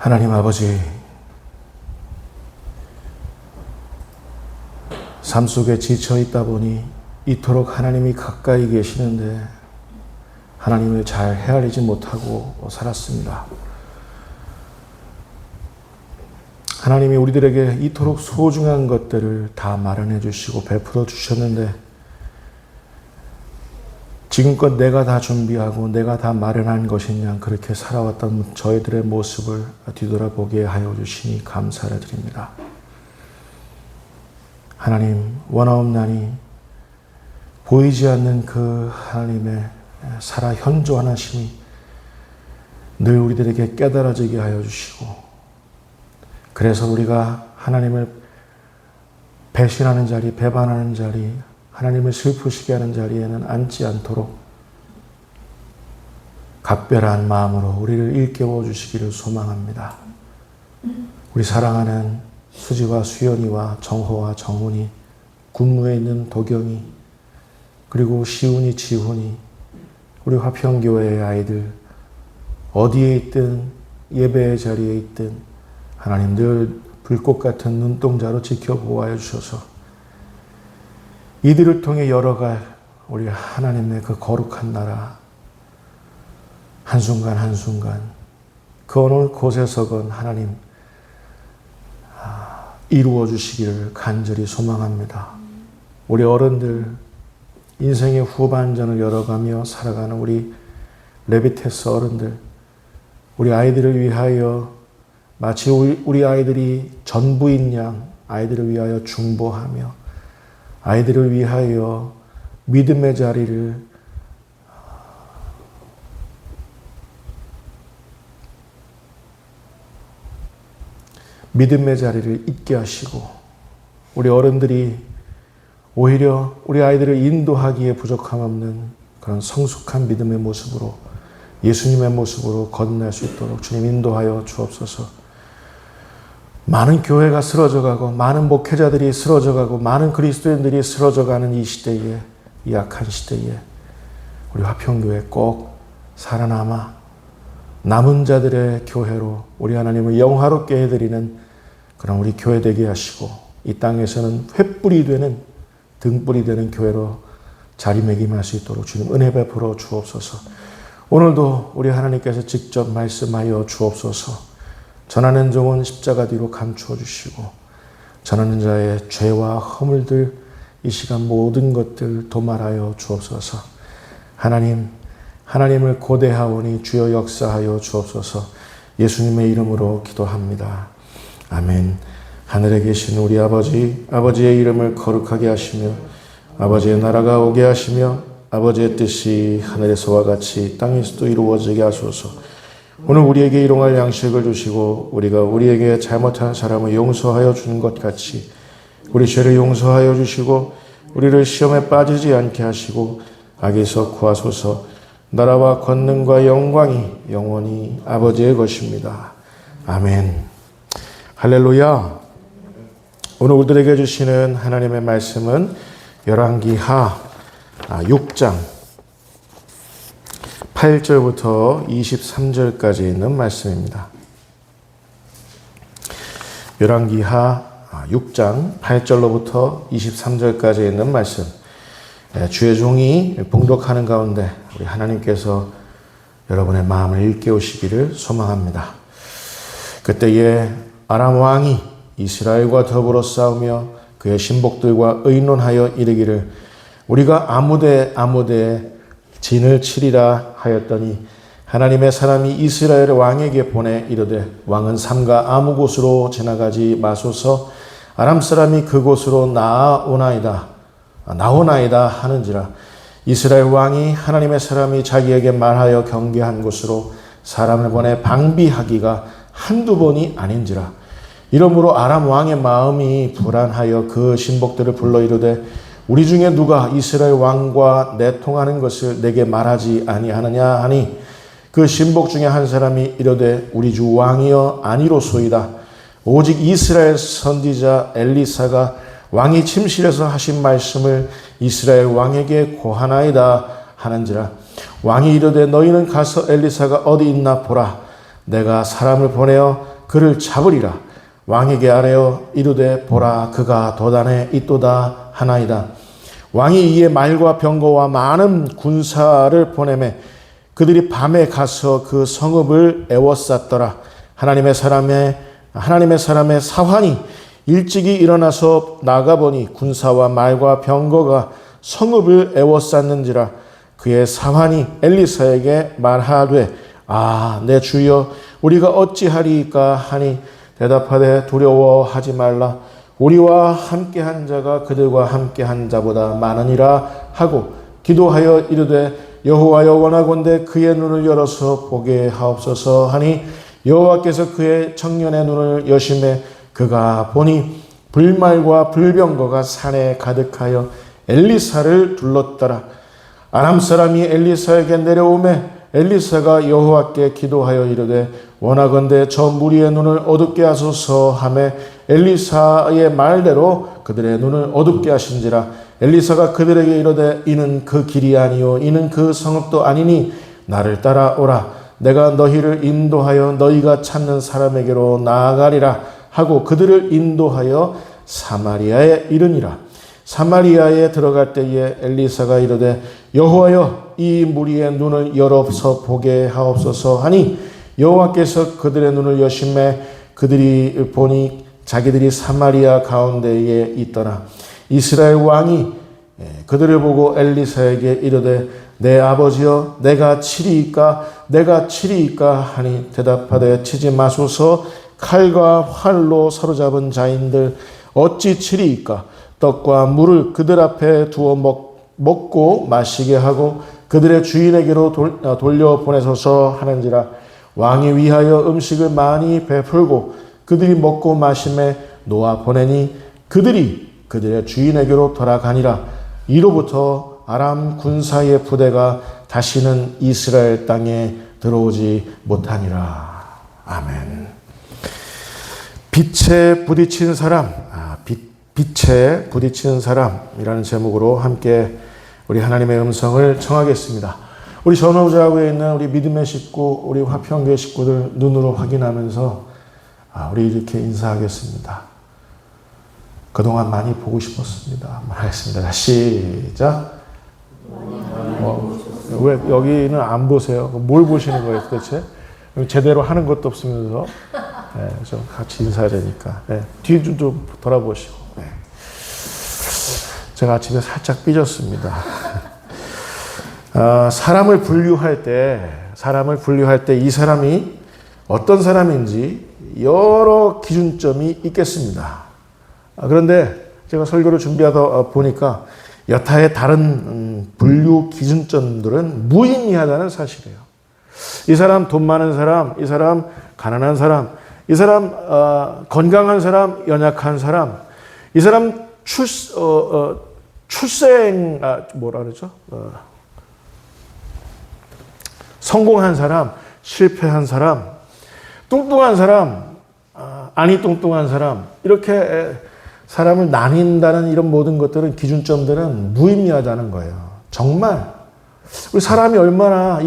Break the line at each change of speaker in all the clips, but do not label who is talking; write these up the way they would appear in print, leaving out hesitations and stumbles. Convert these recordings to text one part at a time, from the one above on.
하나님 아버지, 삶 속에 지쳐 있다 보니 이토록 하나님이 가까이 계시는데 하나님을 잘 헤아리지 못하고 살았습니다. 하나님이 우리들에게 이토록 소중한 것들을 다 마련해 주시고 베풀어 주셨는데 지금껏 내가 다 준비하고 내가 다 마련한 것이냐 그렇게 살아왔던 저희들의 모습을 뒤돌아보게 하여 주시니 감사를 드립니다. 하나님, 원하옵나니 보이지 않는 그 하나님의 살아 현존하심이 늘 우리들에게 깨달아지게 하여 주시고, 그래서 우리가 하나님을 배신하는 자리, 배반하는 자리, 하나님을 슬프시게 하는 자리에는 앉지 않도록 각별한 마음으로 우리를 일깨워 주시기를 소망합니다. 우리 사랑하는 수지와 수연이와 정호와 정훈이, 군무에 있는 도경이, 그리고 시훈이, 지훈이, 우리 화평교회의 아이들 어디에 있든 예배의 자리에 있든 하나님 늘 불꽃 같은 눈동자로 지켜보아해 주셔서 이들을 통해 열어갈 우리 하나님의 그 거룩한 나라 한순간 한순간 그 어느 곳에서건 하나님 이루어 주시기를 간절히 소망합니다. 우리 어른들 인생의 후반전을 열어가며 살아가는 우리 레비테스 어른들, 우리 아이들을 위하여 마치 우리 아이들이 전부인 양 아이들을 위하여 중보하며 아이들을 위하여 믿음의 자리를 잇게 하시고, 우리 어른들이 오히려 우리 아이들을 인도하기에 부족함 없는 그런 성숙한 믿음의 모습으로, 예수님의 모습으로 거듭날 수 있도록 주님 인도하여 주옵소서. 많은 교회가 쓰러져가고 많은 목회자들이 쓰러져가고 많은 그리스도인들이 쓰러져가는 이 시대에, 이 악한 시대에 우리 화평교회 꼭 살아남아 남은 자들의 교회로 우리 하나님을 영화롭게 해드리는 그런 우리 교회 되게 하시고, 이 땅에서는 횃불이 되는, 등불이 되는 교회로 자리매김할 수 있도록 주님 은혜 베풀어 주옵소서. 오늘도 우리 하나님께서 직접 말씀하여 주옵소서. 전하는 종은 십자가 뒤로 감추어 주시고 전하는 자의 죄와 허물들 이 시간 모든 것들 도말하여 주옵소서. 하나님을 고대하오니 주여 역사하여 주옵소서. 예수님의 이름으로 기도합니다. 아멘. 하늘에 계신 우리 아버지, 아버지의 이름을 거룩하게 하시며 아버지의 나라가 오게 하시며 아버지의 뜻이 하늘에서와 같이 땅에서도 이루어지게 하소서. 오늘 우리에게 일용할 양식을 주시고 우리가 우리에게 잘못한 사람을 용서하여 주는 것 같이 우리 죄를 용서하여 주시고 우리를 시험에 빠지지 않게 하시고 악에서 구하소서. 나라와 권능과 영광이 영원히 아버지의 것입니다. 아멘. 할렐루야. 오늘 우리들에게 주시는 하나님의 말씀은 열왕기하 6장 8절부터 23절까지 있는 말씀입니다. 열왕기하 6장 8절로부터 23절까지 있는 말씀. 주의 종이 봉독하는 가운데 우리 하나님께서 여러분의 마음을 일깨우시기를 소망합니다. 그때에 아람 왕이 이스라엘과 더불어 싸우며 그의 신복들과 의논하여 이르기를 우리가 아무데에 진을 치리라 하였더니 하나님의 사람이 이스라엘 왕에게 보내 이르되 왕은 삼가 아무 곳으로 지나가지 마소서. 아람 사람이 그곳으로 나오나이다 하는지라. 이스라엘 왕이 하나님의 사람이 자기에게 말하여 경계한 곳으로 사람을 보내 방비하기가 한두 번이 아닌지라. 이러므로 아람 왕의 마음이 불안하여 그 신복들을 불러 이르되 우리 중에 누가 이스라엘 왕과 내통하는 것을 내게 말하지 아니하느냐 하니 그 신복 중에 한 사람이 이르되 우리 주 왕이여 아니로소이다. 오직 이스라엘 선지자 엘리사가 왕이 침실에서 하신 말씀을 이스라엘 왕에게 고하나이다 하는지라. 왕이 이르되 너희는 가서 엘리사가 어디 있나 보라. 내가 사람을 보내어 그를 잡으리라. 왕에게 아뢰어 이르되 보라 그가 도단에 있도다 하나이다. 왕이 이에 말과 병거와 많은 군사를 보내매 그들이 밤에 가서 그 성읍을 에워쌌더라. 하나님의 사람의 사환이 일찍이 일어나서 나가보니 군사와 말과 병거가 성읍을 에워쌌는지라. 그의 사환이 엘리사에게 말하되 내 주여 우리가 어찌하리이까 하니 대답하되 두려워하지 말라. 우리와 함께한 자가 그들과 함께한 자보다 많으니라 하고 기도하여 이르되 여호와여 원하건대 그의 눈을 열어서 보게 하옵소서 하니 여호와께서 그의 청년의 눈을 여심해 그가 보니 불말과 불병거가 산에 가득하여 엘리사를 둘렀더라. 아람 사람이 엘리사에게 내려오매 엘리사가 여호와께 기도하여 이르되 원하건대 저 무리의 눈을 어둡게 하소서 하매 엘리사의 말대로 그들의 눈을 어둡게 하신지라. 엘리사가 그들에게 이르되 이는 그 길이 아니요 이는 그 성읍도 아니니 나를 따라오라. 내가 너희를 인도하여 너희가 찾는 사람에게로 나아가리라 하고 그들을 인도하여 사마리아에 이르니라. 사마리아에 들어갈 때에 엘리사가 이르되 여호와여 이 무리의 눈을 열어서 보게 하옵소서 하니 여호와께서 그들의 눈을 여심해 그들이 보니 자기들이 사마리아 가운데에 있더라. 이스라엘 왕이 그들을 보고 엘리사에게 이르되 내 아버지여 내가 치리이까 하니 대답하되 치지 마소서. 칼과 활로 사로잡은 자인들 어찌 치리이까. 떡과 물을 그들 앞에 두어 먹고 마시게 하고 그들의 주인에게로 돌려보내소서 하는지라. 왕이 위하여 음식을 많이 베풀고 그들이 먹고 마심에 놓아 보내니 그들이 그들의 주인에게로 돌아가니라. 이로부터 아람 군사의 부대가 다시는 이스라엘 땅에 들어오지 못하니라. 아멘. 빛에 부딪힌 사람, 빛에 부딪히는 사람이라는 제목으로 함께 우리 하나님의 음성을 청하겠습니다. 우리 전호자구에 있는 우리 믿음의 식구, 우리 화평교회 식구들 눈으로 확인하면서 우리 이렇게 인사하겠습니다. 그동안 많이 보고 싶었습니다. 하겠습니다. 시작. 왜 여기는 안 보세요? 뭘 보시는 거예요 도대체? 제대로 하는 것도 없으면서 좀 같이 인사하자니까 뒤 좀 돌아보시고. 제가 아침에 살짝 삐졌습니다. 사람을 분류할 때 이 사람이 어떤 사람인지 여러 기준점이 있겠습니다. 그런데 제가 설교를 준비하다 보니까 여타의 다른 분류 기준점들은 무의미하다는 사실이에요. 이 사람 돈 많은 사람, 이 사람 가난한 사람, 이 사람 건강한 사람, 연약한 사람, 이 사람 성공한 사람, 실패한 사람, 뚱뚱한 사람, 아니 뚱뚱한 사람, 이렇게 사람을 나뉜다는 이런 모든 것들은 기준점들은 무의미하다는 거예요. 정말 우리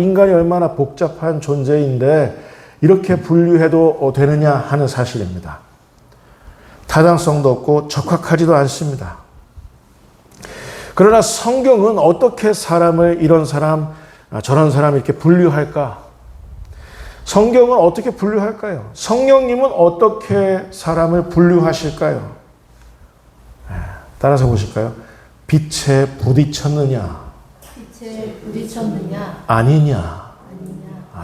인간이 얼마나 복잡한 존재인데 이렇게 분류해도 되느냐 하는 사실입니다. 타당성도 없고 적합하지도 않습니다. 그러나 성경은 어떻게 사람을 이런 사람, 저런 사람 이렇게 분류할까? 성경은 어떻게 분류할까요? 성령님은 어떻게 사람을 분류하실까요? 따라서 보실까요? 빛에 부딪혔느냐? 아니냐?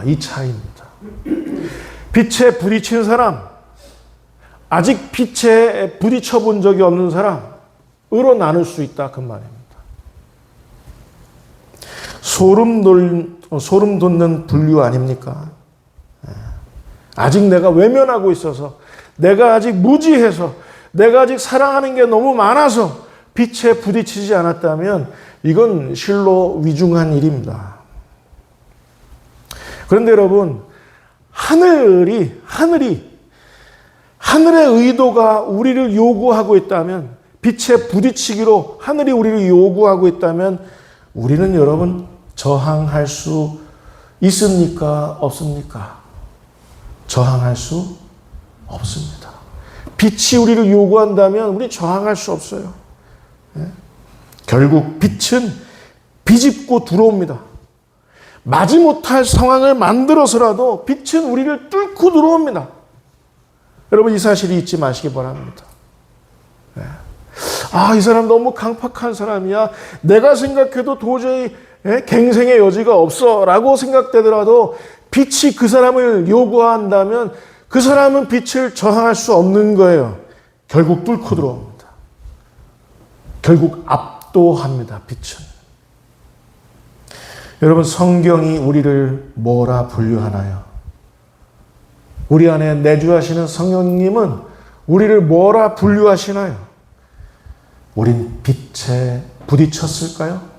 이 차이입니다. 빛에 부딪힌 사람, 아직 빛에 부딪혀 본 적이 없는 사람으로 나눌 수 있다 그 말입니다. 소름 돋는 분류 아닙니까? 아직 내가 외면하고 있어서, 내가 아직 무지해서, 내가 아직 사랑하는 게 너무 많아서 빛에 부딪히지 않았다면 이건 실로 위중한 일입니다. 그런데 여러분, 하늘의 의도가 우리를 요구하고 있다면, 빛에 부딪히기로 하늘이 우리를 요구하고 있다면 우리는 여러분 저항할 수 있습니까? 없습니까? 저항할 수 없습니다. 빛이 우리를 요구한다면 우리 저항할 수 없어요. 결국 빛은 비집고 들어옵니다. 마지못할 상황을 만들어서라도 빛은 우리를 뚫고 들어옵니다. 여러분 이 사실을 잊지 마시기 바랍니다. 이 사람 너무 강팍한 사람이야. 내가 생각해도 도저히 갱생의 여지가 없어 라고 생각되더라도 빛이 그 사람을 요구한다면 그 사람은 빛을 저항할 수 없는 거예요. 결국 뚫고 들어옵니다. 결국 압도합니다. 빛은. 여러분 성경이 우리를 뭐라 분류하나요? 우리 안에 내주하시는 성령님은 우리를 뭐라 분류하시나요? 우린 빛에 부딪혔을까요?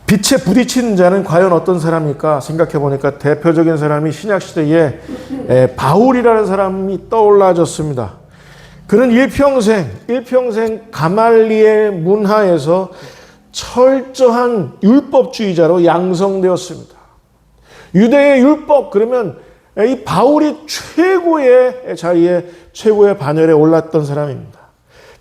빛에 부딪힌 자는 과연 어떤 사람일까 생각해 보니까 대표적인 사람이 신약시대에 바울이라는 사람이 떠올라졌습니다. 그는 일평생 가말리엘 문화에서 철저한 율법주의자로 양성되었습니다. 유대의 율법 그러면 이 바울이 최고의 자리에 최고의 반열에 올랐던 사람입니다.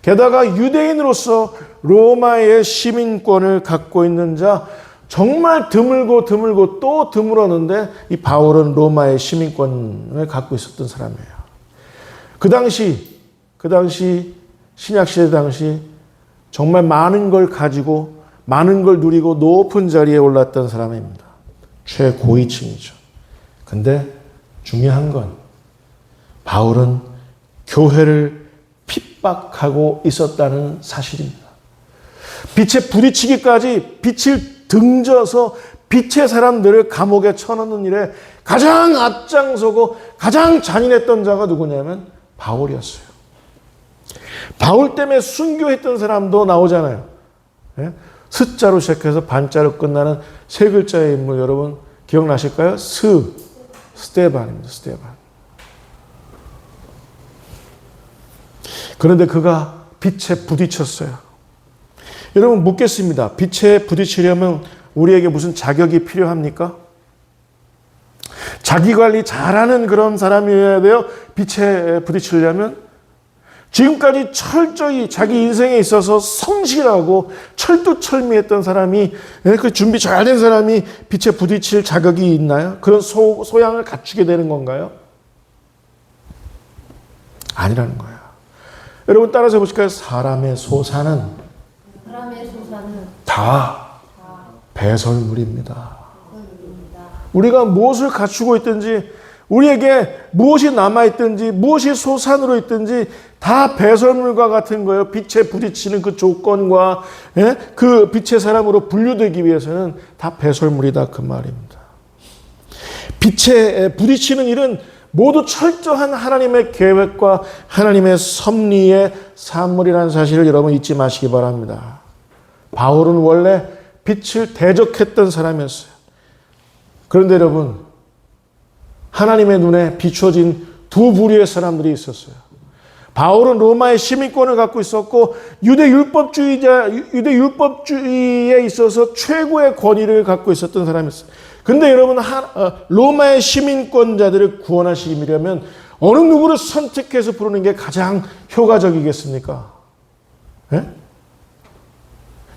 게다가 유대인으로서 로마의 시민권을 갖고 있는 자 정말 드물고 또 드물었는데 이 바울은 로마의 시민권을 갖고 있었던 사람이에요. 그 당시 신약시대 당시 정말 많은 걸 가지고 많은 걸 누리고 높은 자리에 올랐던 사람입니다. 최고위층이죠. 근데 중요한 건 바울은 교회를 핍박하고 있었다는 사실입니다. 빛에 부딪히기까지 빛을 등져서 빛의 사람들을 감옥에 쳐넣는 일에 가장 앞장서고 가장 잔인했던 자가 누구냐면 바울이었어요. 바울 때문에 순교했던 사람도 나오잖아요. 스자로 시작해서 반자로 끝나는 세 글자의 인물 여러분 기억나실까요? 스데반입니다. 스데반. 그런데 그가 빛에 부딪혔어요. 여러분 묻겠습니다. 빛에 부딪히려면 우리에게 무슨 자격이 필요합니까? 자기관리 잘하는 그런 사람이어야 돼요? 빛에 부딪히려면? 지금까지 철저히 자기 인생에 있어서 성실하고 철두철미했던 사람이 그 준비 잘 된 사람이 빛에 부딪힐 자격이 있나요? 그런 소양을 갖추게 되는 건가요? 아니라는 거예요. 여러분 따라서 해보실까요? 사람의 소사는 다 배설물입니다. 우리가 무엇을 갖추고 있든지 우리에게 무엇이 남아있든지 무엇이 소산으로 있든지 다 배설물과 같은 거예요. 빛에 부딪히는 그 조건과 그 빛의 사람으로 분류되기 위해서는 다 배설물이다 그 말입니다. 빛에 부딪히는 일은 모두 철저한 하나님의 계획과 하나님의 섭리의 산물이라는 사실을 여러분 잊지 마시기 바랍니다. 바울은 원래 빛을 대적했던 사람이었어요. 그런데 여러분 하나님의 눈에 비춰진 두 부류의 사람들이 있었어요. 바울은 로마의 시민권을 갖고 있었고 유대 율법주의에 있어서 최고의 권위를 갖고 있었던 사람이었어요. 그런데 여러분 로마의 시민권자들을 구원하시려면 어느 누구를 선택해서 부르는 게 가장 효과적이겠습니까?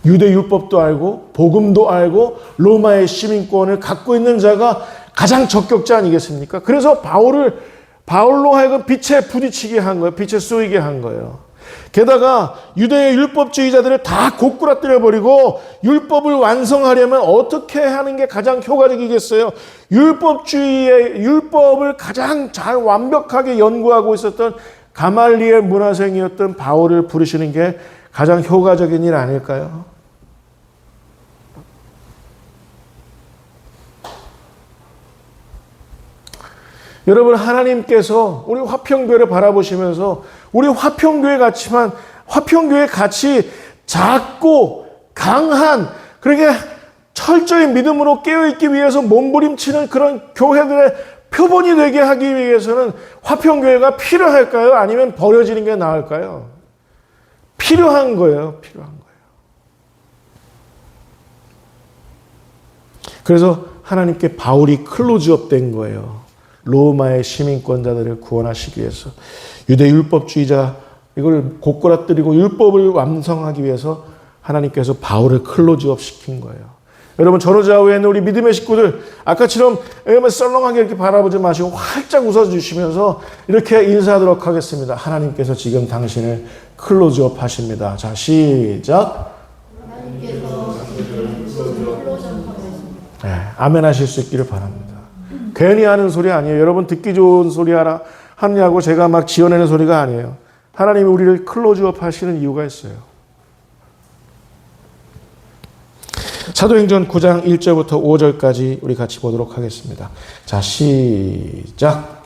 유대 율법도 알고 복음도 알고 로마의 시민권을 갖고 있는 자가 가장 적격자 아니겠습니까? 그래서 바울로 하여금 빛에 부딪히게 한 거예요. 빛에 쏘이게 한 거예요. 게다가 유대의 율법주의자들을 다 고꾸라뜨려버리고 율법을 완성하려면 어떻게 하는 게 가장 효과적이겠어요? 율법을 가장 잘 완벽하게 연구하고 있었던 가말리엘 문화생이었던 바울을 부르시는 게 가장 효과적인 일 아닐까요? 여러분 하나님께서 우리 화평교회를 바라보시면서 우리 화평교회 같이 작고 강한 그렇게 철저히 믿음으로 깨어있기 위해서 몸부림치는 그런 교회들의 표본이 되게 하기 위해서는 화평교회가 필요할까요? 아니면 버려지는 게 나을까요? 필요한 거예요. 필요한 거예요. 그래서 하나님께 바울이 클로즈업 된 거예요. 로마의 시민권자들을 구원하시기 위해서 유대 율법주의자 이걸 고꾸라뜨리고 율법을 완성하기 위해서 하나님께서 바울을 클로즈업 시킨 거예요. 여러분 전후좌우에 있는 우리 믿음의 식구들 아까처럼 썰렁하게 이렇게 바라보지 마시고 활짝 웃어주시면서 이렇게 인사하도록 하겠습니다. 하나님께서 지금 당신을 클로즈업 하십니다. 자 시작. 네, 아멘 하실 수 있기를 바랍니다. 괜히 하는 소리 아니에요. 여러분 듣기 좋은 소리 하냐고 제가 막 지어내는 소리가 아니에요. 하나님이 우리를 클로즈업 하시는 이유가 있어요. 사도행전 9장 1절부터 5절까지 우리 같이 보도록 하겠습니다. 자, 시작.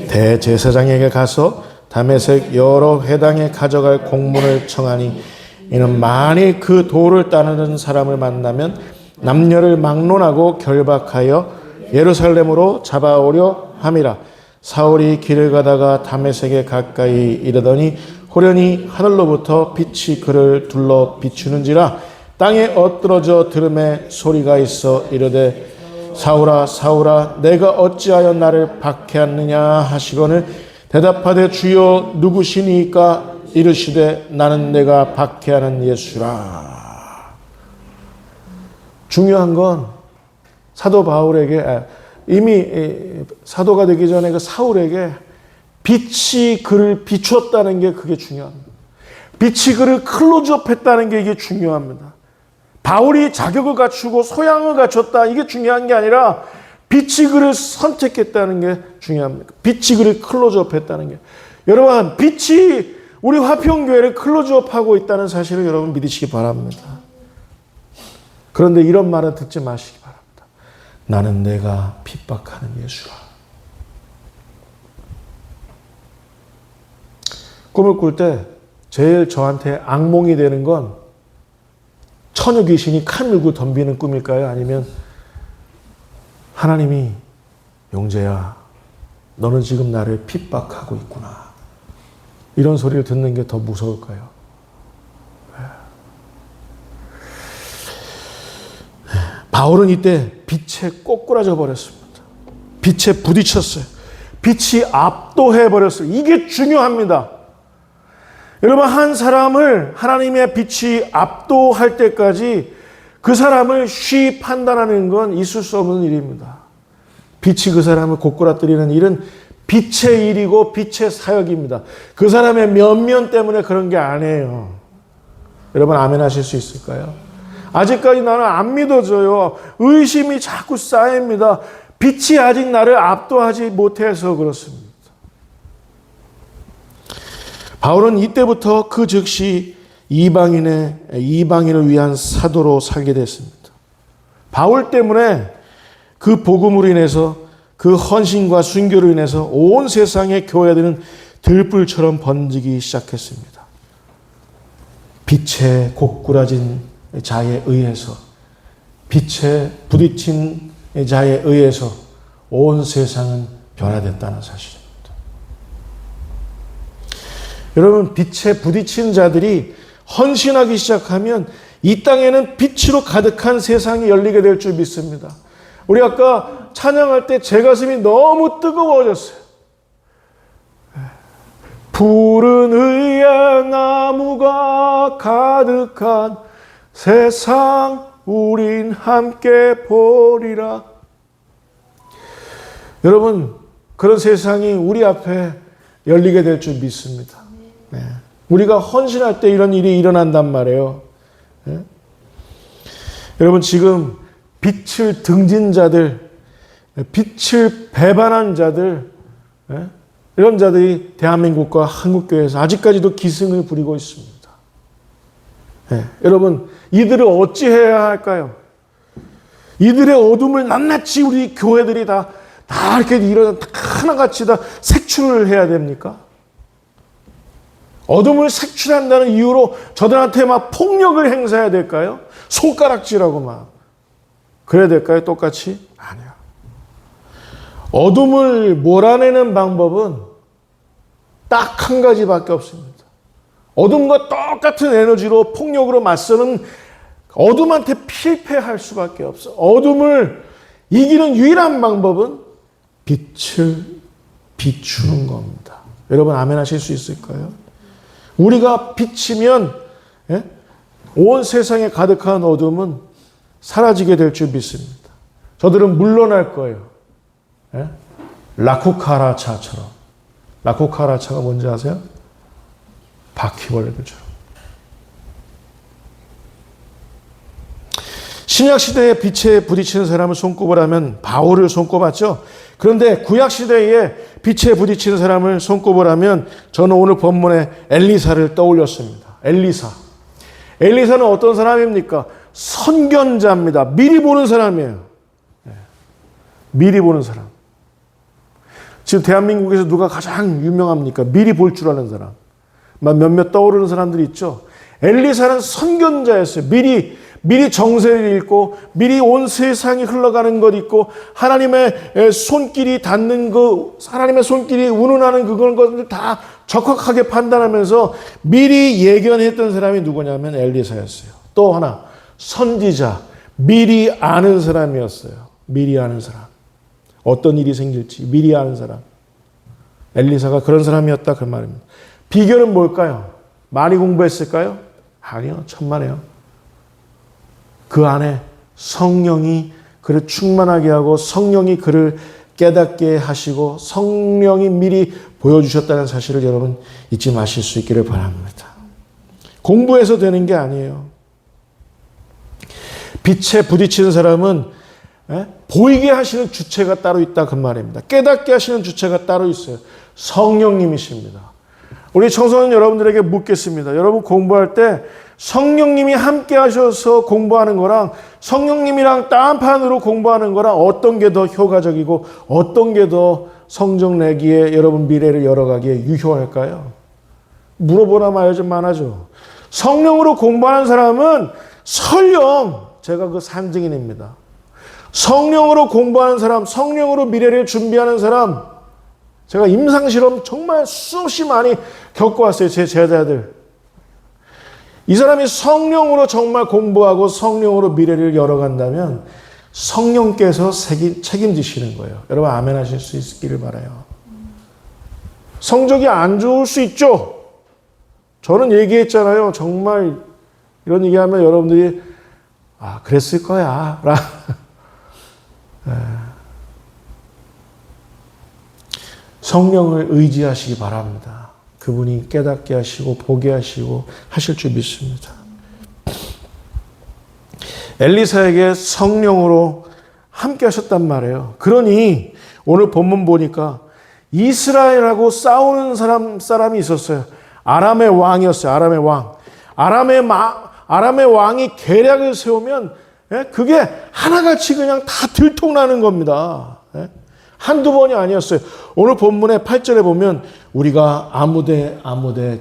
대제사장에게 가서 다메섹 여러 회당에 가져갈 공문을 청하니 이는 만일 그 도를 따르는 사람을 만나면 남녀를 막론하고 결박하여 예루살렘으로 잡아오려 함이라. 사울이 길을 가다가 다메섹에 가까이 이르더니 호련히 하늘로부터 빛이 그를 둘러 비추는지라. 땅에 엎드러져 들음에 소리가 있어 이르되 사울아 사울아 내가 어찌하여 나를 박해하느냐 하시거늘 대답하되 주여 누구시니까 이르시되 나는 내가 박해하는 예수라. 중요한 건 사도 바울에게 이미 사도가 되기 전에 그 사울에게 빛이 그를 비추었다는 게 그게 중요합니다. 빛이 그를 클로즈업했다는 게 이게 중요합니다. 바울이 자격을 갖추고 소양을 갖췄다 이게 중요한 게 아니라 빛이 그를 선택했다는 게 중요합니다. 빛이 그를 클로즈업했다는 게. 여러분 빛이 우리 화평교회를 클로즈업하고 있다는 사실을 여러분 믿으시기 바랍니다. 그런데 이런 말은 듣지 마시기 바랍니다. 나는 내가 핍박하는 예수라. 꿈을 꿀 때 제일 저한테 악몽이 되는 건 처녀 귀신이 칼 물고 덤비는 꿈일까요? 아니면 하나님이 용재야 너는 지금 나를 핍박하고 있구나. 이런 소리를 듣는 게 더 무서울까요? 바울은 이때 빛에 꼬꾸라져 버렸습니다. 빛에 부딪혔어요. 빛이 압도해 버렸어요. 이게 중요합니다. 여러분 한 사람을 하나님의 빛이 압도할 때까지 그 사람을 쉬 판단하는 건 있을 수 없는 일입니다. 빛이 그 사람을 고꾸라뜨리는 일은 빛의 일이고 빛의 사역입니다. 그 사람의 면면 때문에 그런 게 아니에요. 여러분 아멘 하실 수 있을까요? 아직까지 나는 안 믿어져요. 의심이 자꾸 쌓입니다. 빛이 아직 나를 압도하지 못해서 그렇습니다. 바울은 이때부터 그 즉시 이방인을 위한 사도로 살게 됐습니다. 바울 때문에 그 복음으로 인해서 그 헌신과 순교로 인해서 온 세상의 교회들은 들불처럼 번지기 시작했습니다. 빛에 고꾸라진 자에 의해서 빛에 부딪힌 자에 의해서 온 세상은 변화됐다는 사실입니다. 여러분 빛에 부딪힌 자들이 헌신하기 시작하면 이 땅에는 빛으로 가득한 세상이 열리게 될 줄 믿습니다. 우리 아까 찬양할 때 제 가슴이 너무 뜨거워졌어요. 푸른 의의 나무가 가득한 세상 우린 함께 보리라. 여러분 그런 세상이 우리 앞에 열리게 될 줄 믿습니다. 네. 우리가 헌신할 때 이런 일이 일어난단 말이에요. 네? 여러분 지금 빛을 등진 자들, 빛을 배반한 자들, 네? 이런 자들이 대한민국과 한국교회에서 아직까지도 기승을 부리고 있습니다. 네. 여러분 이들을 어찌해야 할까요? 이들의 어둠을 낱낱이 우리 교회들이 다 이렇게 하나같이 다 색출을 해야 됩니까? 어둠을 색출한다는 이유로 저들한테 막 폭력을 행사해야 될까요? 손가락질하고 막 그래야 될까요? 똑같이? 아니야. 어둠을 몰아내는 방법은 딱 한 가지밖에 없습니다. 어둠과 똑같은 에너지로 폭력으로 맞서는 어둠한테 필패할 수밖에 없어. 어둠을 이기는 유일한 방법은 빛을 비추는 겁니다. 여러분 아멘 하실 수 있을까요? 우리가 비치면 온 세상에 가득한 어둠은 사라지게 될 줄 믿습니다. 저들은 물러날 거예요. 라쿠카라차처럼. 라쿠카라차가 뭔지 아세요? 바퀴벌레들처럼. 신약시대에 빛에 부딪히는 사람을 손꼽으라면 바울을 손꼽았죠. 그런데 구약시대에 빛에 부딪히는 사람을 손꼽으라면 저는 오늘 본문에 엘리사를 떠올렸습니다. 엘리사는 어떤 사람입니까? 선견자입니다. 미리 보는 사람이에요. 미리 보는 사람. 지금 대한민국에서 누가 가장 유명합니까? 미리 볼 줄 아는 사람. 몇몇 떠오르는 사람들이 있죠. 엘리사는 선견자였어요. 미리 정세를 읽고 미리 온 세상이 흘러가는 것 있고 하나님의 손길이 닿는 하나님의 손길이 운운하는 것을 다 적확하게 판단하면서 미리 예견했던 사람이 누구냐면 엘리사였어요. 또 하나 선지자, 미리 아는 사람이었어요. 미리 아는 사람. 어떤 일이 생길지 미리 아는 사람. 엘리사가 그런 사람이었다 그 말입니다. 비결은 뭘까요? 많이 공부했을까요? 아니요. 천만에요. 그 안에 성령이 그를 충만하게 하고 성령이 그를 깨닫게 하시고 성령이 미리 보여주셨다는 사실을 여러분 잊지 마실 수 있기를 바랍니다. 공부해서 되는 게 아니에요. 빛에 부딪히는 사람은 보이게 하시는 주체가 따로 있다 그 말입니다. 깨닫게 하시는 주체가 따로 있어요. 성령님이십니다. 우리 청소년 여러분들에게 묻겠습니다. 여러분 공부할 때 성령님이 함께 하셔서 공부하는 거랑 성령님이랑 딴판으로 공부하는 거랑 어떤 게 더 효과적이고 어떤 게 더 성적 내기에 여러분 미래를 열어가기에 유효할까요? 물어보나 말좀 많아죠. 성령으로 공부하는 사람은 설령 제가 그 상징인입니다. 성령으로 공부하는 사람, 성령으로 미래를 준비하는 사람, 제가 임상실험 정말 수없이 많이 겪어왔어요. 제 제자들. 이 사람이 성령으로 정말 공부하고 성령으로 미래를 열어간다면 성령께서 책임지시는 거예요. 여러분 아멘 하실 수 있기를 바라요. 성적이 안 좋을 수 있죠. 저는 얘기했잖아요. 정말 이런 얘기하면 여러분들이 그랬을 거야. 성령을 의지하시기 바랍니다. 그분이 깨닫게 하시고 보게 하시고 하실 줄 믿습니다. 엘리사에게 성령으로 함께 하셨단 말이에요. 그러니 오늘 본문 보니까 이스라엘하고 싸우는 사람이 있었어요. 아람의 왕이었어요. 아람의 왕. 아람의 왕이 계략을 세우면 그게 하나같이 그냥 다 들통나는 겁니다. 한두 번이 아니었어요. 오늘 본문의 8절에 보면 우리가 아무데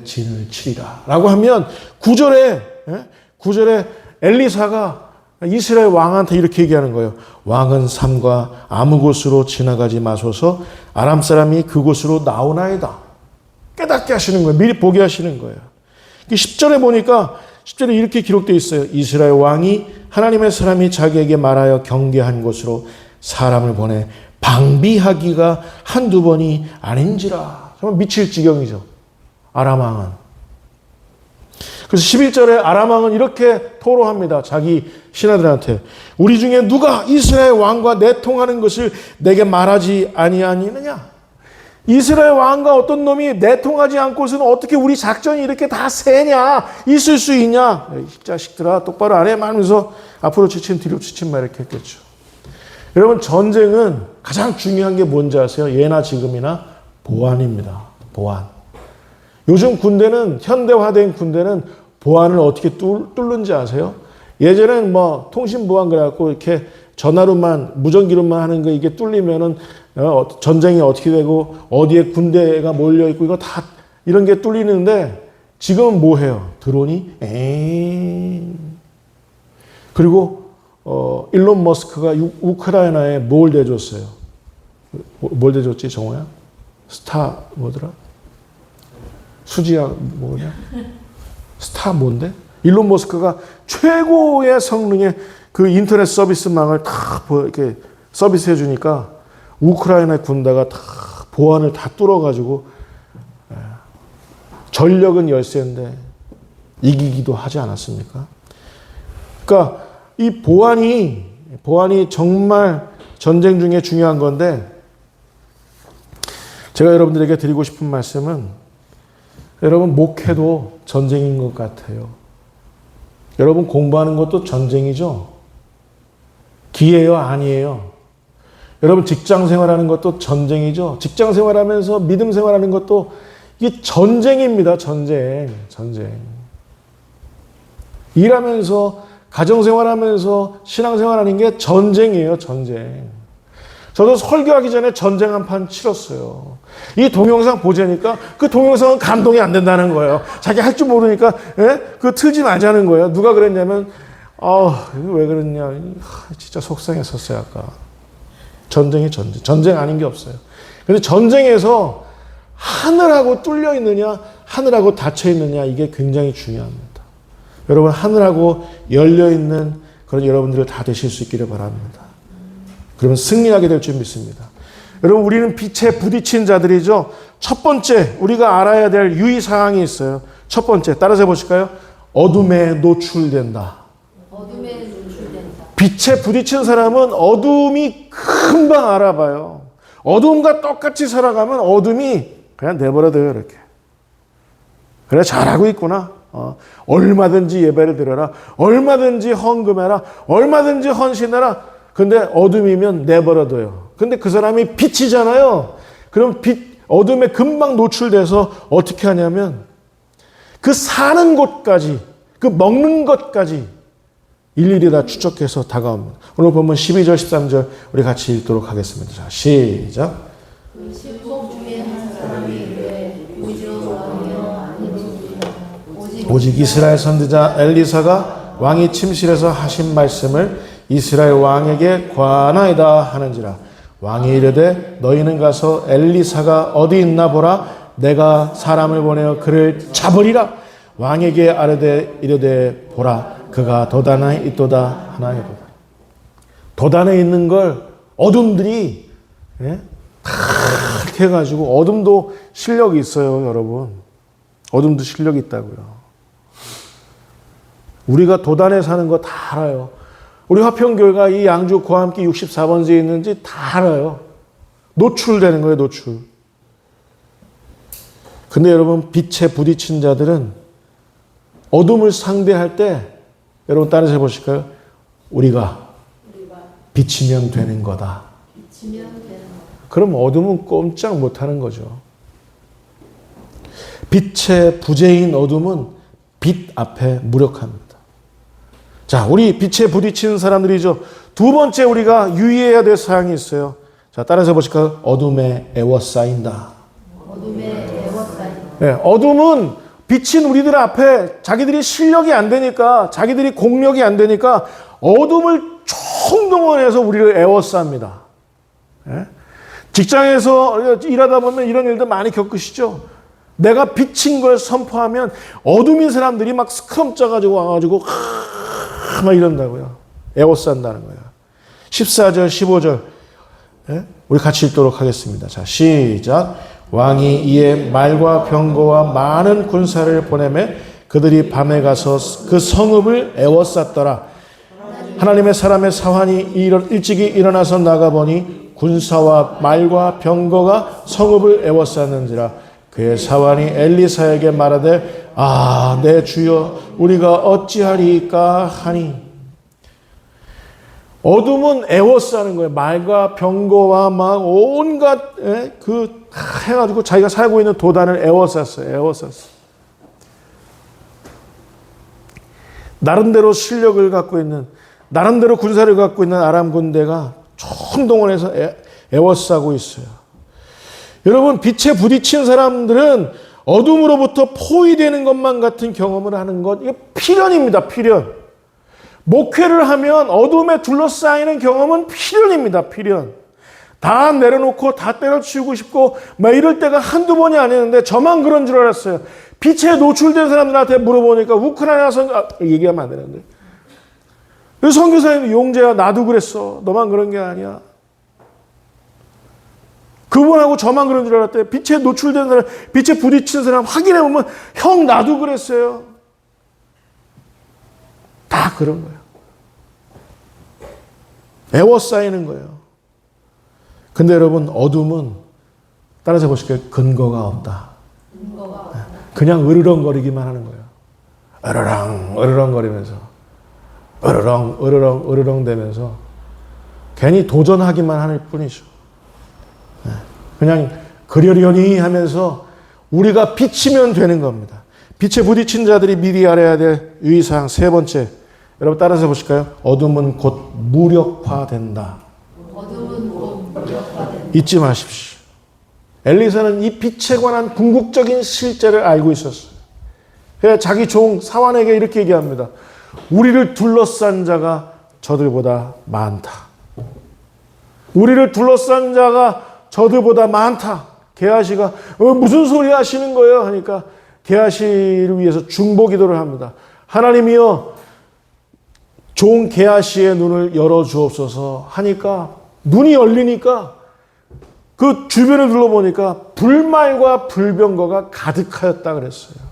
진을 치리라 라고 하면 9절에 엘리사가 이스라엘 왕한테 이렇게 얘기하는 거예요. 왕은 삼가 아무 곳으로 지나가지 마소서 아람 사람이 그곳으로 나오나이다. 깨닫게 하시는 거예요. 미리 보게 하시는 거예요. 10절에 보니까 10절에 이렇게 기록되어 있어요. 이스라엘 왕이 하나님의 사람이 자기에게 말하여 경계한 곳으로 사람을 보내 방비하기가 한두 번이 아닌지라. 정말 미칠 지경이죠. 아람 왕은. 그래서 11절에 아람 왕은 이렇게 토로합니다. 자기 신하들한테. 우리 중에 누가 이스라엘 왕과 내통하는 것을 내게 말하지 아니하느냐. 이스라엘 왕과 어떤 놈이 내통하지 않고서는 어떻게 우리 작전이 이렇게 다 세냐. 있을 수 있냐. 이 자식들아 똑바로 안 해. 말하면서 앞으로 치친 뒤로 치친 말 이렇게 했겠죠. 여러분 전쟁은 가장 중요한 게 뭔지 아세요? 예나 지금이나 보안입니다. 보안. 요즘 군대는 현대화된 군대는 보안을 어떻게 뚫는지 아세요? 예전에는 통신보안 그래갖고 이렇게 전화로만 무전기로만 하는 거 이게 뚫리면은 전쟁이 어떻게 되고 어디에 군대가 몰려 있고 이거 다 이런 게 뚫리는데 지금은 뭐 해요? 드론이 그리고 일론 머스크가 우크라이나에 뭘 대줬어요? 뭘 대줬지, 정호야? 뭐더라? 수지야, 뭐냐? 스타 뭔데? 일론 머스크가 최고의 성능의 그 인터넷 서비스망을 다 이렇게 서비스해 주니까 우크라이나 군대가 다 보안을 다 뚫어가지고 전력은 열세인데 이기기도 하지 않았습니까? 그러니까 이 보안이 정말 전쟁 중에 중요한 건데 제가 여러분들에게 드리고 싶은 말씀은 여러분 목회도 전쟁인 것 같아요. 여러분 공부하는 것도 전쟁이죠. 기회요? 아니에요. 여러분 직장 생활하는 것도 전쟁이죠. 직장 생활하면서 믿음 생활하는 것도 이게 전쟁입니다. 전쟁. 일하면서 가정 생활하면서 신앙 생활하는 게 전쟁이에요. 전쟁. 저도 설교하기 전에 전쟁 한 판 치렀어요. 이 동영상 보자니까 그 동영상은 감동이 안 된다는 거예요. 자기 할 줄 모르니까 그거 틀지 말자는 거예요. 누가 그랬냐면 왜 그랬냐. 진짜 속상했었어요. 아까. 전쟁이 전쟁. 전쟁 아닌 게 없어요. 근데 전쟁에서 하늘하고 뚫려 있느냐 하늘하고 닫혀 있느냐 이게 굉장히 중요합니다. 여러분 하늘하고 열려 있는 그런 여러분들을 다 되실 수 있기를 바랍니다. 그러면 승리하게 될 줄 믿습니다. 여러분 우리는 빛에 부딪힌 자들이죠. 첫 번째 우리가 알아야 될 유의사항이 있어요. 첫 번째 따라서 해보실까요? 어둠에 노출된다. 빛에 부딪힌 사람은 어둠이 금방 알아봐요. 어둠과 똑같이 살아가면 어둠이 그냥 내버려둬요. 이렇게. 그래 잘하고 있구나. 얼마든지 예배를 드려라. 얼마든지 헌금해라. 얼마든지 헌신해라. 근데 어둠이면 내버려둬요. 근데 그 사람이 빛이잖아요. 그럼 어둠에 금방 노출돼서 어떻게 하냐면 그 사는 곳까지, 그 먹는 것까지 일일이 다 추적해서 다가옵니다. 오늘 보면 12절, 13절 우리 같이 읽도록 하겠습니다. 자, 시작. 오직 이스라엘 선지자 엘리사가 왕이 침실에서 하신 말씀을 이스라엘 왕에게 관하이다 하는지라. 왕이 이르되 너희는 가서 엘리사가 어디 있나 보라. 내가 사람을 보내어 그를 잡으리라. 왕에게 이르되 보라. 그가 도단에 있도다 하나이로다. 도단에 있는 걸 어둠들이 다 이렇게 해가지고 어둠도 실력이 있어요. 여러분. 어둠도 실력이 있다고요. 우리가 도단에 사는 거 다 알아요. 우리 화평교회가 이 양주 고함기 64번지에 있는지 다 알아요. 노출되는 거예요. 노출. 근데 여러분 빛에 부딪힌 자들은 어둠을 상대할 때 여러분 따라서 해보실까요? 우리가 비치면 되는 거다. 그럼 어둠은 꼼짝 못하는 거죠. 빛의 부재인 어둠은 빛 앞에 무력합니다. 자, 우리 빛에 부딪히는 사람들이죠. 두 번째 우리가 유의해야 될 사항이 있어요. 자, 따라서 해보실까요? 어둠에 애워싸인다. 네, 어둠은 빛인 우리들 앞에 자기들이 실력이 안 되니까, 자기들이 공력이 안 되니까 어둠을 총동원해서 우리를 애워쌉니다. 네? 직장에서 일하다 보면 이런 일도 많이 겪으시죠? 내가 빛인 걸 선포하면 어둠인 사람들이 막 스크럼 짜가지고 와가지고 막 이런다고요. 애워싼다는 거예요. 14절, 15절 우리 같이 읽도록 하겠습니다. 자, 시작. 왕이 이에 말과 병거와 많은 군사를 보내매 그들이 밤에 가서 그 성읍을 애워쌌더라. 하나님의 사람의 사환이 일찍이 일어나서 나가보니 군사와 말과 병거가 성읍을 애워쌌는지라. 그의 사환이 엘리사에게 말하되 내 주여 우리가 어찌하리까 하니. 어둠은 애워싸는 거예요. 말과 병거와 막 온갖 해가지고 자기가 살고 있는 도단을 애워쌌어요. 나름대로 실력을 갖고 있는, 나름대로 군사를 갖고 있는 아람 군대가 총동원해서 애워싸고 있어요. 여러분, 빛에 부딪힌 사람들은 어둠으로부터 포위되는 것만 같은 경험을 하는 것, 이게 필연입니다. 필연. 목회를 하면 어둠에 둘러싸이는 경험은 필연입니다. 필연. 다 내려놓고 다 때려치우고 싶고 막 이럴 때가 한두 번이 아니었는데 저만 그런 줄 알았어요. 빛에 노출된 사람들한테 물어보니까 우크라이나 얘기하면 안 되는데. 그래서 선교사님, 용재야, 나도 그랬어. 너만 그런 게 아니야. 그분하고 저만 그런 줄 알았대. 빛에 노출된 사람, 빛에 부딪힌 사람 확인해보면, 형, 나도 그랬어요. 다 그런 거예요. 애워싸이는 거예요. 근데 여러분, 어둠은, 따라서 보실게요. 근거가 없다. 그냥 으르렁거리기만 하는 거예요. 으르렁거리면서. 으르렁 되면서 괜히 도전하기만 할 뿐이죠. 그냥 그러려니 하면서 우리가 비치면 되는 겁니다. 빛에 부딪힌 자들이 미리 알아야 될 유의사항 세 번째. 여러분 따라서 보실까요? 어둠은 곧 무력화된다. 잊지 마십시오. 엘리사는 이 빛에 관한 궁극적인 실제를 알고 있었어요. 그래서 자기 종 사환에게 이렇게 얘기합니다. 우리를 둘러싼 자가 저들보다 많다. 우리를 둘러싼 자가 저들보다 많다. 게하시가 무슨 소리 하시는 거예요? 하니까 게하시를 위해서 중보 기도를 합니다. 하나님이여, 종 게하시의 눈을 열어주옵소서 하니까 눈이 열리니까 그 주변을 둘러보니까 불말과 불병거가 가득하였다 그랬어요.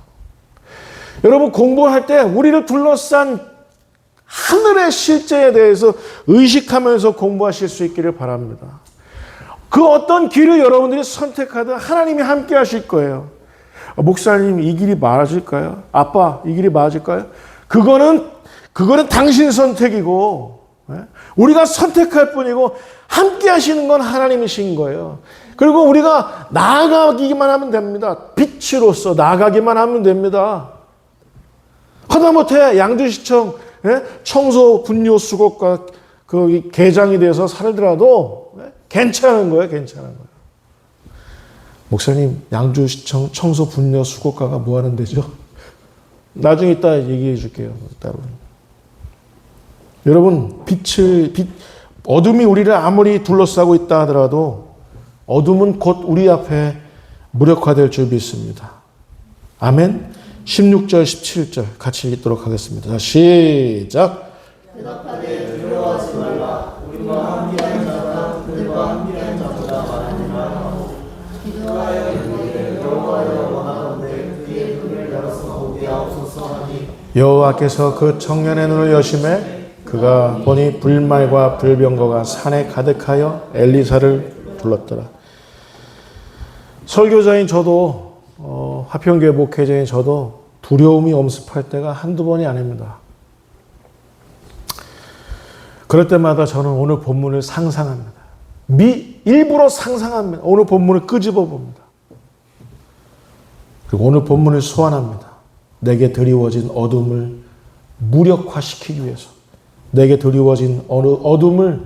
여러분 공부할 때 우리를 둘러싼 하늘의 실제에 대해서 의식하면서 공부하실 수 있기를 바랍니다. 그 어떤 길을 여러분들이 선택하든 하나님이 함께 하실 거예요. 목사님, 이 길이 맞을까요? 아빠, 이 길이 맞을까요? 그거는 당신 선택이고 우리가 선택할 뿐이고 함께 하시는 건 하나님이신 거예요. 그리고 우리가 나아가기만 하면 됩니다. 빛으로서 나아가기만 하면 됩니다. 하다못해 양주시청 청소 분뇨 수거과 그 개장이 돼서 살더라도 괜찮은 거예요. 괜찮은 거예요. 목사님, 양주시청 청소 분뇨 수거과가 뭐 하는 데죠? 나중에 이따 얘기해 줄게요. 따로. 여러분, 어둠이 우리를 아무리 둘러싸고 있다 하더라도 어둠은 곧 우리 앞에 무력화될 줄 믿습니다. 아멘. 16절, 17절 같이 읽도록 하겠습니다. 자, 시작. 대답하되 두려워하지 말라. 우리와 함께하는 자가 그들과 함께하는 자보다 많으니라. 기도하여 이르되 여호와여 원하건대 그의 눈을 열어서 보게 하옵소서 하니 여호와께서 그 청년의 눈을 여심해 그가 보니 불말과 불병거가 산에 가득하여 엘리사를 불렀더라. 설교자인 저도 화평교회 목회자인 저도 두려움이 엄습할 때가 한두 번이 아닙니다. 그럴 때마다 저는 오늘 본문을 상상합니다. 일부러 상상합니다. 오늘 본문을 끄집어 봅니다. 그리고 오늘 본문을 소환합니다. 내게 드리워진 어둠을 무력화시키기 위해서, 내게 드리워진 어둠을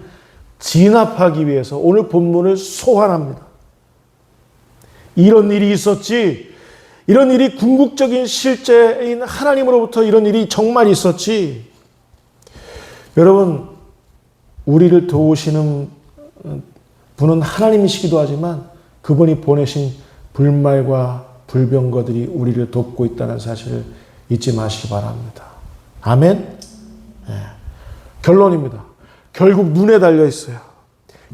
진압하기 위해서 오늘 본문을 소환합니다. 이런 일이 있었지, 이런 일이 궁극적인 실제인 하나님으로부터 이런 일이 정말 있었지. 여러분, 우리를 도우시는 분은 하나님이시기도 하지만 그분이 보내신 불말과 불병거들이 우리를 돕고 있다는 사실을 잊지 마시기 바랍니다. 아멘? 네. 결론입니다. 결국 눈에 달려 있어요.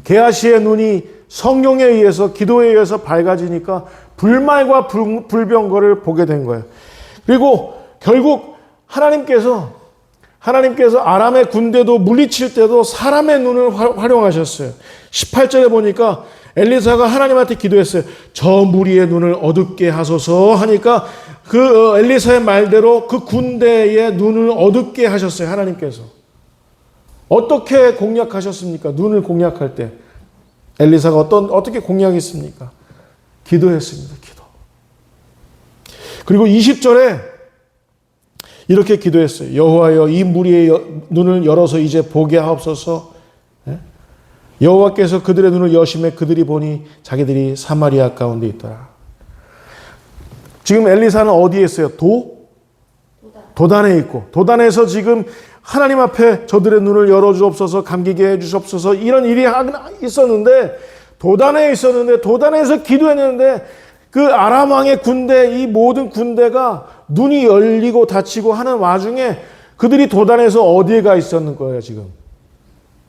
게하시의 눈이 성령에 의해서, 기도에 의해서 밝아지니까 불말과 불병거를 보게 된 거예요. 그리고 결국 하나님께서 아람의 군대도 물리칠 때도 사람의 눈을 활용하셨어요. 18절에 보니까 엘리사가 하나님한테 기도했어요. 저 무리의 눈을 어둡게 하소서 하니까 그 엘리사의 말대로 그 군대의 눈을 어둡게 하셨어요. 하나님께서. 어떻게 공략하셨습니까? 눈을 공략할 때 엘리사가 어떻게 공략했습니까? 기도했습니다. 기도. 그리고 20절에 이렇게 기도했어요. 여호와여, 이 무리의 눈을 열어서 이제 보게 하옵소서. 여호와께서 그들의 눈을 여심해 그들이 보니 자기들이 사마리아 가운데 있더라. 지금 엘리사는 어디에 있어요? 도단에 있고, 도단에서 지금 하나님 앞에 저들의 눈을 열어주옵소서, 감기게 해주옵소서, 이런 일이 있었는데, 도단에 있었는데, 도단에서 기도했는데, 그 아람 왕의 군대, 이 모든 군대가 눈이 열리고 닫히고 하는 와중에 그들이 도단에서 어디에 가 있었는 거예요, 지금?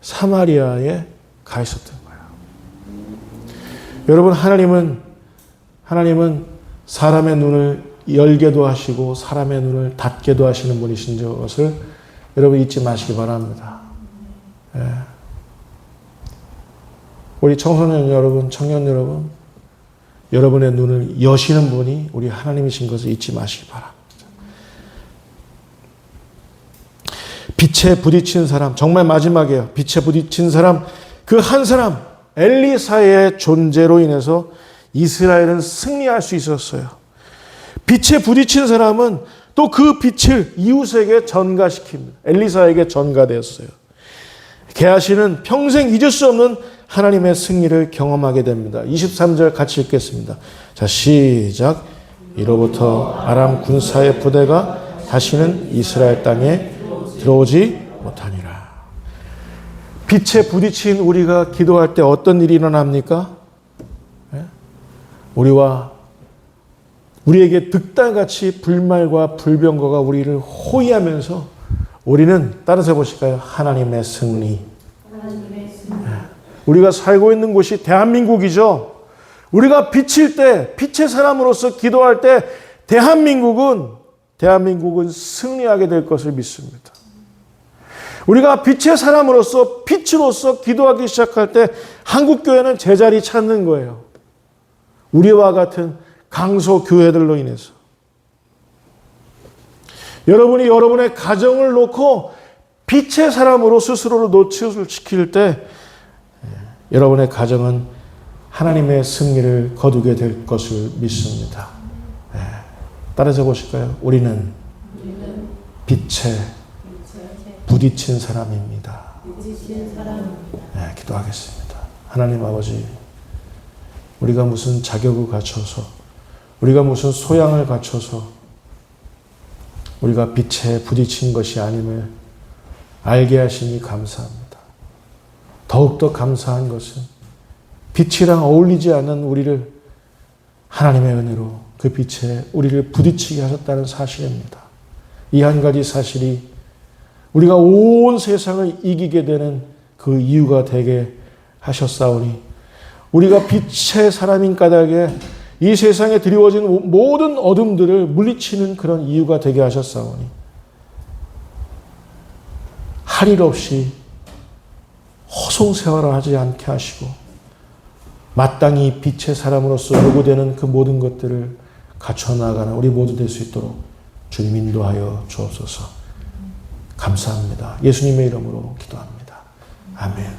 사마리아에 가 있었던 거예요. 여러분, 하나님은 사람의 눈을 열게도 하시고 사람의 눈을 닫게도 하시는 분이신 것을 여러분 잊지 마시기 바랍니다. 예. 우리 청소년 여러분, 청년 여러분, 여러분의 눈을 여시는 분이 우리 하나님이신 것을 잊지 마시기 바랍니다. 빛에 부딪힌 사람, 정말 마지막이에요. 빛에 부딪힌 사람, 그 한 사람, 엘리사의 존재로 인해서 이스라엘은 승리할 수 있었어요. 빛에 부딪힌 사람은 또 그 빛을 이웃에게 전가시킵니다. 엘리사에게 전가되었어요. 게하시는 평생 잊을 수 없는 하나님의 승리를 경험하게 됩니다. 23절 같이 읽겠습니다. 자, 시작. 이로부터 아람 군사의 부대가 다시는 이스라엘 땅에 들어오지 못하니라. 빛에 부딪힌 우리가 기도할 때 어떤 일이 일어납니까? 우리에게 득달같이 불말과 불병거가 우리를 호위하면서 우리는 따라서 보실까요? 하나님의 승리. 우리가 살고 있는 곳이 대한민국이죠. 우리가 빛일 때, 빛의 사람으로서 기도할 때 대한민국은 승리하게 될 것을 믿습니다. 우리가 빛의 사람으로서 빛으로서 기도하기 시작할 때 한국교회는 제자리 찾는 거예요. 우리와 같은 강소 교회들로 인해서. 여러분이 여러분의 가정을 놓고 빛의 사람으로 스스로를 노출시킬 때 여러분의 가정은 하나님의 승리를 거두게 될 것을 믿습니다. 따라서 보실까요? 우리는 빛에 부딪힌 사람입니다. 기도하겠습니다. 하나님 아버지, 우리가 무슨 자격을 갖춰서, 우리가 무슨 소양을 갖춰서 우리가 빛에 부딪힌 것이 아님을 알게 하시니 감사합니다. 더욱더 감사한 것은 빛이랑 어울리지 않는 우리를 하나님의 은혜로 그 빛에 우리를 부딪히게 하셨다는 사실입니다. 이 한 가지 사실이 우리가 온 세상을 이기게 되는 그 이유가 되게 하셨사오니 우리가 빛의 사람인 까닭에 이 세상에 드리워진 모든 어둠들을 물리치는 그런 이유가 되게 하셨사오니 할 일 없이 허송세월을 하지 않게 하시고 마땅히 빛의 사람으로서 요구되는 그 모든 것들을 갖춰나가는 우리 모두 될 수 있도록 주님 인도하여 주옵소서. 감사합니다. 예수님의 이름으로 기도합니다. 아멘.